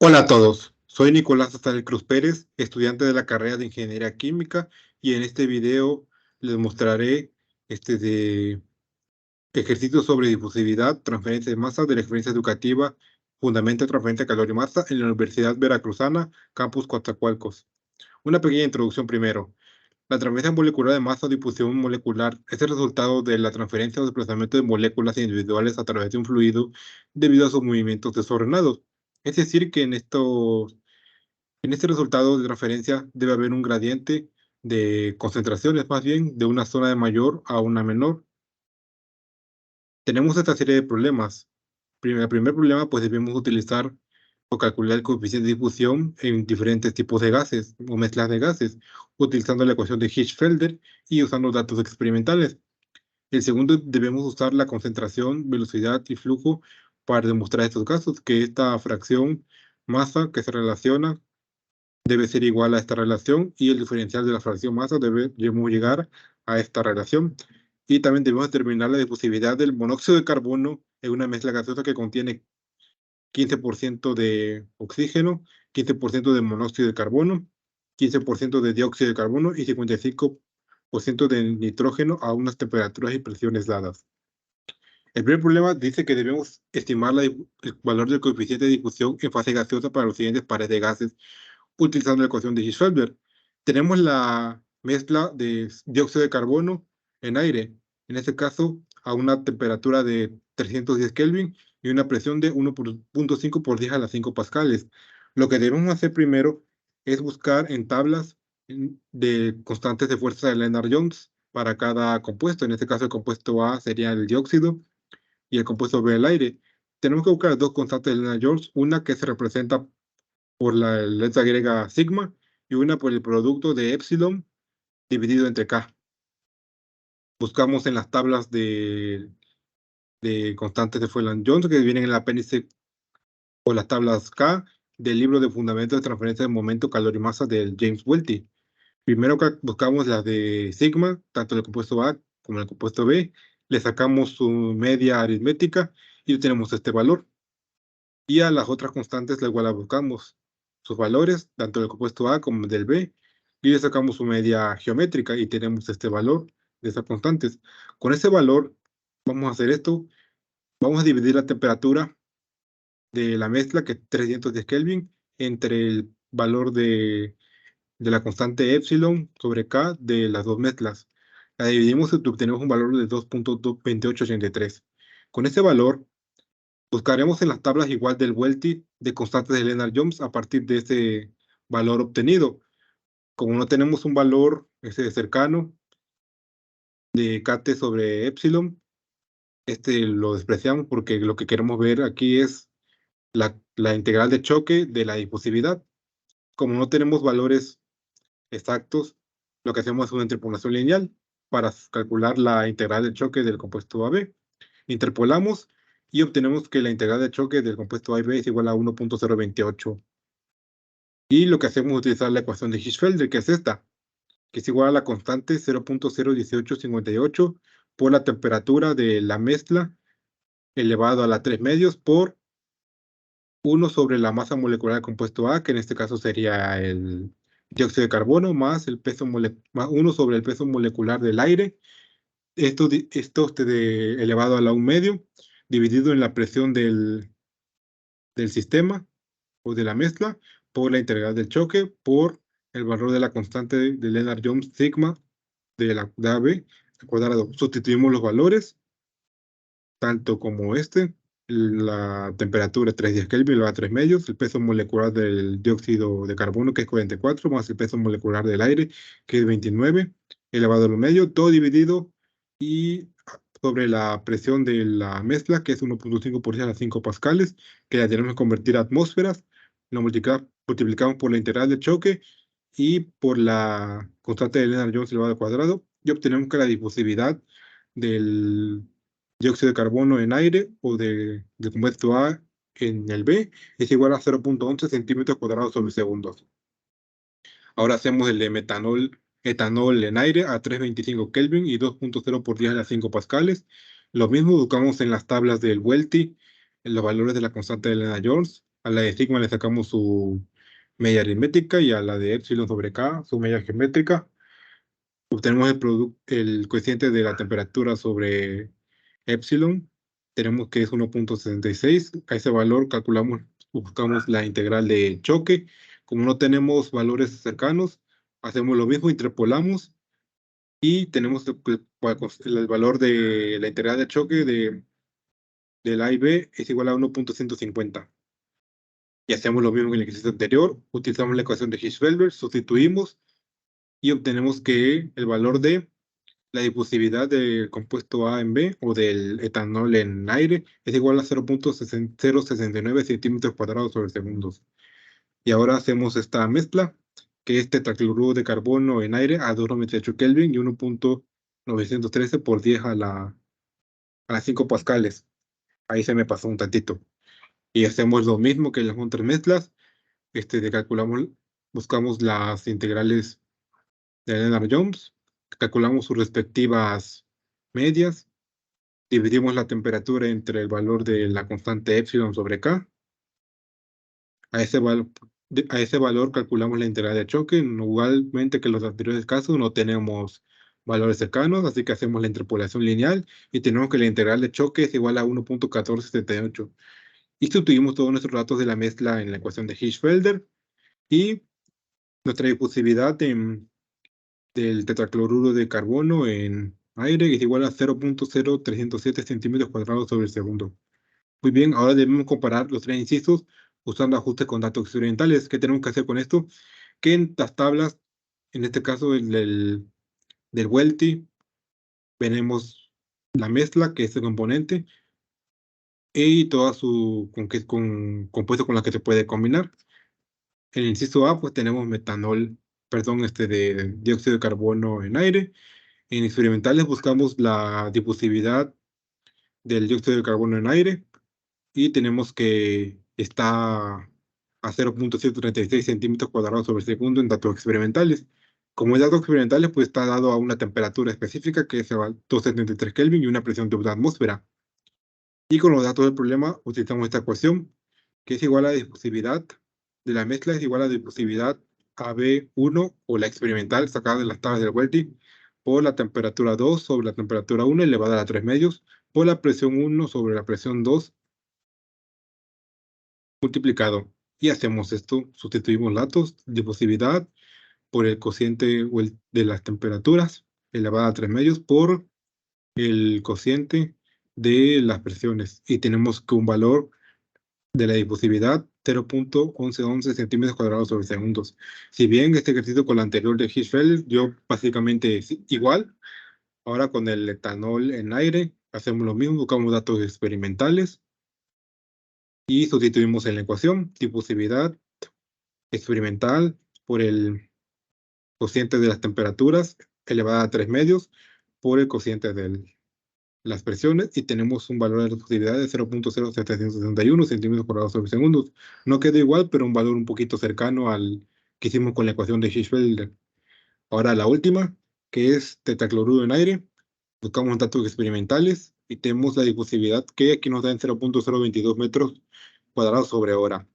Hola a todos, soy Nicolás Azarel Cruz Pérez, estudiante de la carrera de Ingeniería Química, y en este video les mostraré de ejercicios sobre difusividad, transferencia de masa de la experiencia educativa, fundamento de transferencia de calor y masa en la Universidad Veracruzana, Campus Coatzacoalcos. Una pequeña introducción primero. La transferencia molecular de masa o difusión molecular es el resultado de la transferencia o desplazamiento de moléculas individuales a través de un fluido debido a sus movimientos desordenados. Es decir, que en este resultado de transferencia debe haber un gradiente de concentraciones, más bien, de una zona de mayor a una menor. Tenemos esta serie de problemas. El primer problema, pues debemos utilizar o calcular el coeficiente de difusión en diferentes tipos de gases o mezclas de gases, utilizando la ecuación de Hirschfelder y usando datos experimentales. El segundo, debemos usar la concentración, velocidad y flujo para demostrar estos casos, que esta fracción masa que se relaciona debe ser igual a esta relación y el diferencial de la fracción masa debemos llegar a esta relación. Y también debemos determinar la difusividad del monóxido de carbono en una mezcla gaseosa que contiene 15% de oxígeno, 15% de monóxido de carbono, 15% de dióxido de carbono y 55% de nitrógeno a unas temperaturas y presiones dadas. El primer problema dice que debemos estimar el valor del coeficiente de difusión en fase gaseosa para los siguientes pares de gases utilizando la ecuación de Hirschfelder. Tenemos la mezcla de dióxido de carbono en aire, en este caso a una temperatura de 310 Kelvin y una presión de 1.5 por 10 a las 5 pascales. Lo que debemos hacer primero es buscar en tablas de constantes de fuerza de Lennard-Jones para cada compuesto. En este caso el compuesto A sería el dióxido y el compuesto B el aire. Tenemos que buscar dos constantes de Lennard-Jones, una que se representa por la letra griega sigma y una por el producto de epsilon dividido entre k. Buscamos en las tablas de constantes de Follin-Jones que vienen en el apéndice o las tablas K del libro de Fundamentos de Transferencia de Momento, Calor y Masa del James Welty. Primero buscamos las de sigma, tanto el compuesto A como el compuesto B, le sacamos su media aritmética y obtenemos este valor. Y a las otras constantes igual las buscamos sus valores, tanto del compuesto A como del B, y le sacamos su media geométrica y tenemos este valor de esas constantes. Con ese valor vamos a hacer esto, vamos a dividir la temperatura de la mezcla, que es 310 Kelvin, entre el valor de la constante epsilon sobre K de las dos mezclas. La dividimos y obtenemos un valor de 2.2883. Con ese valor buscaremos en las tablas igual del Welty de constantes de Lennard-Jones a partir de ese valor obtenido. Como no tenemos un valor cercano de Kt sobre epsilon, lo despreciamos porque lo que queremos ver aquí es la integral de choque de la difusividad. Como no tenemos valores exactos, lo que hacemos es una interpolación lineal para calcular la integral de choque del compuesto AB. Interpolamos y obtenemos que la integral de choque del compuesto A y B es igual a 1.028. Y lo que hacemos es utilizar la ecuación de Hirschfelder, que es esta, que es igual a la constante 0.01858 por la temperatura de la mezcla elevado a la 3 medios por 1 sobre la masa molecular del compuesto A, que en este caso sería el dióxido de carbono, más el peso más 1 sobre el peso molecular del aire. Esto elevado a la 1 medio, dividido en la presión del sistema o de la mezcla por la integral del choque por el valor de la constante de Lennard-Jones sigma de la de AB al cuadrado. Sustituimos los valores, tanto como la temperatura 310 Kelvin, a 3 medios, el peso molecular del dióxido de carbono, que es 44, más el peso molecular del aire, que es 29, elevado a lo medio, todo dividido y sobre la presión de la mezcla, que es 1.5 por 10 a las 5 pascales, que la tenemos que convertir a atmósferas, lo multiplicamos por la integral de choque y por la constante de Lennard-Jones elevado al cuadrado, y obtenemos que la difusividad del dióxido de carbono en aire o del compuesto A en el B es igual a 0.11 centímetros cuadrados sobre segundos. Ahora hacemos el de etanol en aire a 325 Kelvin y 2.0 por 10 a las 5 pascales. Lo mismo buscamos en las tablas del Welty, en los valores de la constante de Lennard-Jones A la de sigma le sacamos su media aritmética y a la de epsilon sobre K su media geométrica. Obtenemos el cociente de la temperatura sobre epsilon. Tenemos que es 1.66. A ese valor buscamos la integral de choque. Como no tenemos valores cercanos, hacemos lo mismo, interpolamos y tenemos el valor de la integral de choque del A y B es igual a 1.150. Y hacemos lo mismo que en el ejercicio anterior. Utilizamos la ecuación de Hirschfelder, sustituimos y obtenemos que el valor de la difusividad del compuesto A en B o del etanol en aire es igual a 0.069 centímetros cuadrados sobre segundos. Y ahora hacemos esta mezcla, que es tetracloruro de carbono en aire a 2,98 Kelvin y 1.913 por 10 a las 5 pascales. Ahí se me pasó un tantito. Y hacemos lo mismo que en las otras mezclas. Buscamos las integrales de Lennard-Jones, calculamos sus respectivas medias, dividimos la temperatura entre el valor de la constante epsilon sobre K. A ese valor calculamos la integral de choque. Igualmente que en los anteriores casos no tenemos valores cercanos, así que hacemos la interpolación lineal y tenemos que la integral de choque es igual a 1.1478. Y sustituimos todos nuestros datos de la mezcla en la ecuación de Hirschfelder y nuestra difusividad del tetracloruro de carbono en aire es igual a 0.0307 centímetros cuadrados sobre el segundo. Muy bien, ahora debemos comparar los tres incisos usando ajustes con datos experimentales. ¿Qué tenemos que hacer con esto? Que en las tablas, en este caso del Welty, tenemos la mezcla, que es el componente, y toda compuesto con la que se puede combinar. En el inciso A, pues tenemos metanol, perdón, de dióxido de carbono en aire. En experimentales buscamos la difusividad del dióxido de carbono en aire y tenemos que está a 0.136 centímetros cuadrados sobre segundo en datos experimentales. Como es datos experimentales, pues está dado a una temperatura específica que es 273 Kelvin y una presión de una atmósfera. Y con los datos del problema utilizamos esta ecuación, que es igual a la difusividad de la mezcla, es igual a la difusividad AB1 o la experimental sacada de las tablas del Welty por la temperatura 2 sobre la temperatura 1 elevada a 3 medios por la presión 1 sobre la presión 2 multiplicado. Y hacemos esto, sustituimos datos, difusividad por el cociente de las temperaturas elevada a 3 medios por el cociente de las presiones. Y tenemos que un valor de la difusividad 0.1111 centímetros cuadrados sobre segundos. Si bien este ejercicio con el anterior de Hirschfeld dio básicamente igual, ahora con el etanol en aire hacemos lo mismo, buscamos datos experimentales y sustituimos en la ecuación difusividad experimental por el cociente de las temperaturas elevada a 3 medios por el cociente de las presiones y tenemos un valor de difusividad de 0.0761 centímetros cuadrados sobre segundos. No queda igual, pero un valor un poquito cercano al que hicimos con la ecuación de Hirschfeld. Ahora la última, que es tetracloruro en aire. Buscamos datos experimentales y tenemos la difusividad que aquí nos da en 0.022 metros cuadrados sobre hora.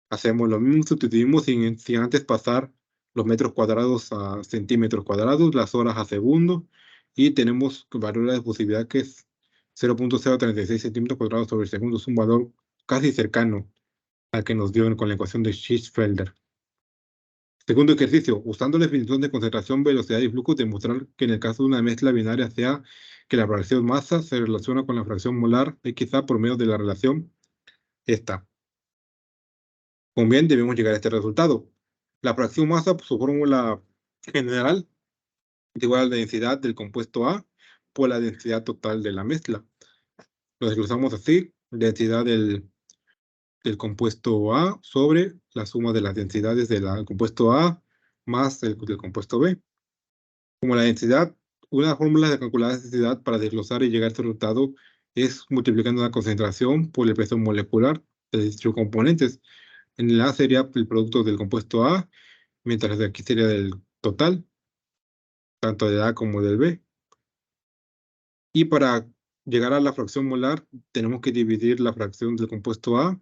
Hacemos lo mismo, sustituimos sin antes pasar los metros cuadrados a centímetros cuadrados, las horas a segundo, y tenemos valor de difusividad que es 0.036 centímetros cuadrados sobre segundo. Es un valor casi cercano al que nos dio con la ecuación de Hirschfelder. Segundo ejercicio, usando la definición de concentración, velocidad y flujo, demostrar que en el caso de una mezcla binaria sea que la fracción masa se relaciona con la fracción molar XA por medio de la relación esta. Con bien, debemos llegar a este resultado. La fracción masa, por su fórmula general, es igual a la densidad del compuesto A por la densidad total de la mezcla. Lo desglosamos así, densidad del compuesto A sobre la suma de las densidades del compuesto A más el del compuesto B. Como la densidad, una fórmula de calcular la densidad para desglosar y llegar a este resultado es multiplicando la concentración por el peso molecular de dichos componentes. En el A sería el producto del compuesto A, mientras de aquí sería del total, tanto del A como del B. Y para llegar a la fracción molar, tenemos que dividir la fracción del compuesto A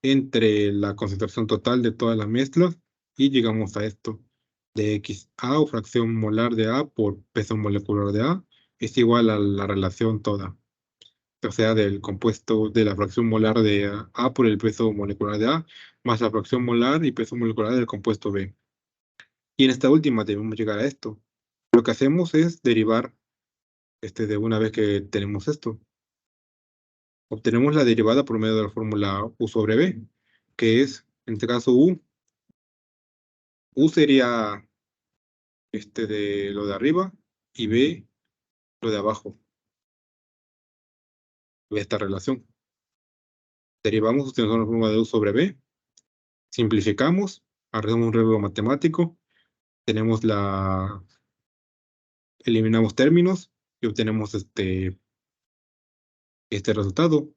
entre la concentración total de todas las mezclas y llegamos a esto. De XA o fracción molar de A por peso molecular de A es igual a la relación toda. O sea, del compuesto de la fracción molar de A por el peso molecular de A más la fracción molar y peso molecular del compuesto B. Y en esta última debemos llegar a esto. Lo que hacemos es derivar de una vez que tenemos esto. Obtenemos la derivada por medio de la fórmula U sobre B, que es, en este caso, U sería de lo de arriba y B lo de abajo de esta relación. Derivamos utilizando la fórmula de U sobre B, simplificamos, hacemos un arreglo matemático, tenemos eliminamos términos y obtenemos este resultado.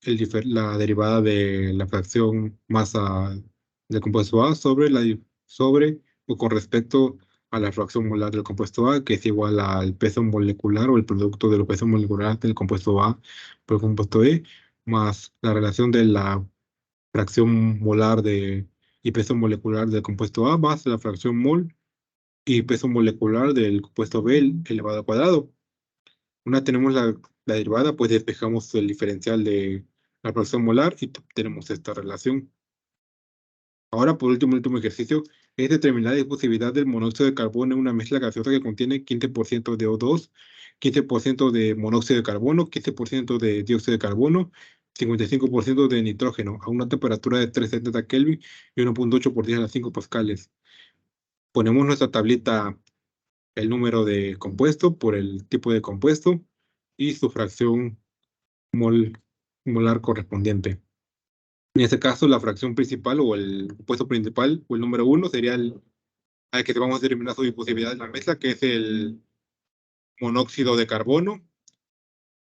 La derivada de la fracción masa del compuesto A sobre o con respecto a la fracción molar del compuesto A, que es igual al peso molecular o el producto de los pesos moleculares del compuesto A por el compuesto E, más la relación de la fracción molar y peso molecular del compuesto A, más la fracción mol y peso molecular del compuesto B elevado al cuadrado. Una tenemos la derivada, pues despejamos el diferencial de la fracción molar y tenemos esta relación. Ahora, por último, el último ejercicio es determinar la difusividad del monóxido de carbono en una mezcla gaseosa que contiene 15% de O2, 15% de monóxido de carbono, 15% de dióxido de carbono, 55% de nitrógeno a una temperatura de 370 Kelvin y 1.8 por 10 a las 5 pascales. Ponemos nuestra tablita, el número de compuesto por el tipo de compuesto y su fracción molar correspondiente. En este caso, la fracción principal o el compuesto principal o el número 1 sería el al que vamos a determinar su difusividad en la mezcla, que es el monóxido de carbono.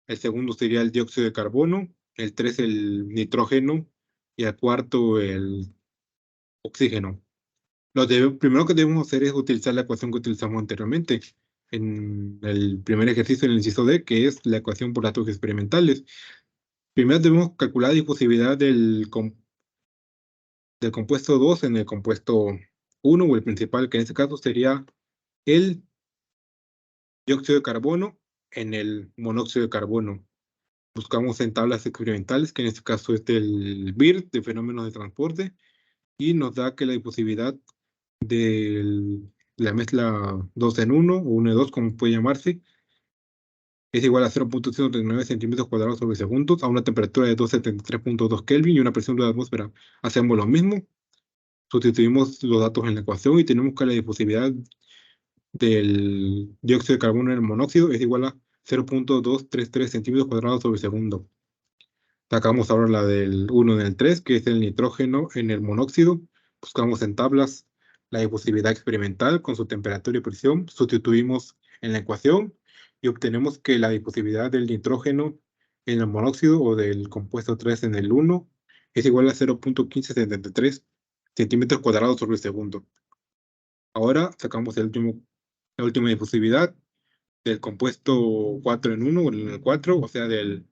El segundo sería el dióxido de carbono. El 3 el nitrógeno. Y el cuarto el oxígeno. Primero que debemos hacer es utilizar la ecuación que utilizamos anteriormente en el primer ejercicio, en el inciso D, que es la ecuación por datos experimentales. Primero debemos calcular la difusividad del compuesto 2 en el compuesto 1 o el principal, que en este caso sería el dióxido de carbono en el monóxido de carbono. Buscamos en tablas experimentales, que en este caso es del BIRT, de fenómenos de transporte, y nos da que la difusividad de la mezcla 2 en 1 o 1 en 2, como puede llamarse, es igual a 0.139 centímetros cuadrados sobre segundos a una temperatura de 273.2 Kelvin y una presión de la atmósfera. Hacemos lo mismo, sustituimos los datos en la ecuación y tenemos que la difusividad del dióxido de carbono en el monóxido es igual a 0.233 centímetros cuadrados sobre segundo. Sacamos ahora la del 1 en el 3, que es el nitrógeno en el monóxido. Buscamos en tablas la difusividad experimental con su temperatura y presión. Sustituimos en la ecuación y obtenemos que la difusividad del nitrógeno en el monóxido o del compuesto 3 en el 1 es igual a 0.1573 centímetros cuadrados sobre segundo. Ahora sacamos la última difusividad del compuesto 4 en 1 o en el 4, o sea, del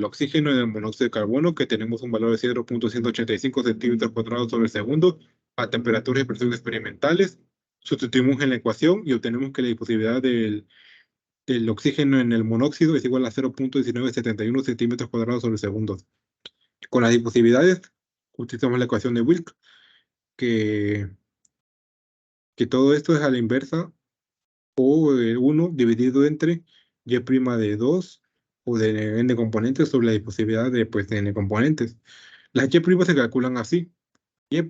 oxígeno y del monóxido de carbono, que tenemos un valor de 0.185 centímetros cuadrados sobre segundo a temperaturas y presión experimentales. Sustituimos en la ecuación y obtenemos que la difusividad del oxígeno en el monóxido es igual a 0.1971 centímetros cuadrados sobre segundo. Con las difusividades utilizamos la ecuación de Wilk, que, que todo esto es a la inversa o 1 dividido entre y' de 2 o de n componentes sobre la difusividad de n componentes. Las y' se calculan así. Y',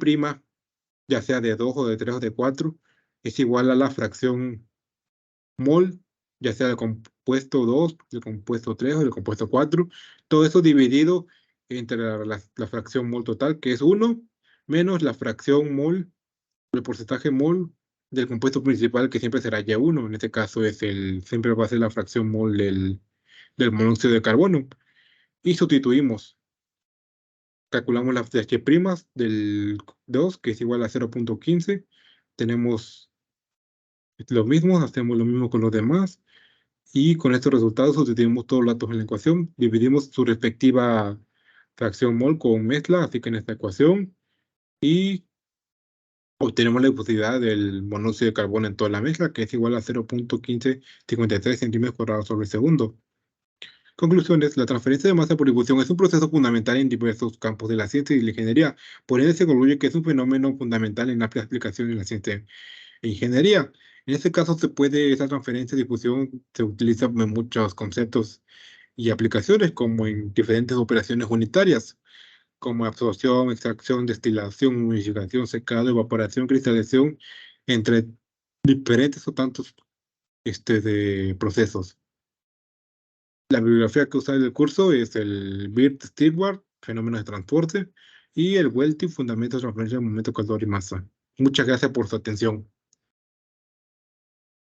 ya sea de 2 o de 3 o de 4, es igual a la fracción mol, ya sea del compuesto 2, del compuesto 3 o del compuesto 4. Todo eso dividido entre la fracción mol total, que es 1, menos la fracción mol, el porcentaje mol del compuesto principal, que siempre será Y1. En este caso siempre va a ser la fracción mol del monóxido de carbono. Y sustituimos. Calculamos las Y' del 2, que es igual a 0.15. Tenemos lo mismo, hacemos lo mismo con los demás. Y con estos resultados sustituimos todos los datos en la ecuación. Dividimos su respectiva fracción mol con mezcla, así que en esta ecuación, y obtenemos la difusividad del monóxido de carbono en toda la mezcla, que es igual a 0.1553 centímetros cuadrados sobre segundo. Conclusiones: la transferencia de masa por difusión es un proceso fundamental en diversos campos de la ciencia y la ingeniería. Por ende, se concluye que es un fenómeno fundamental en amplia aplicación en la ciencia e ingeniería. En este caso, esa transferencia de difusión se utiliza en muchos conceptos y aplicaciones, como en diferentes operaciones unitarias, como absorción, extracción, destilación, unificación, secado, evaporación, cristalización, entre diferentes o tantos de procesos. La bibliografía que usa el curso es el Bird-Stewart, Fenómenos de Transporte, y el Welty, Fundamentos de Transferencia de Momento, Calor y Masa. Muchas gracias por su atención.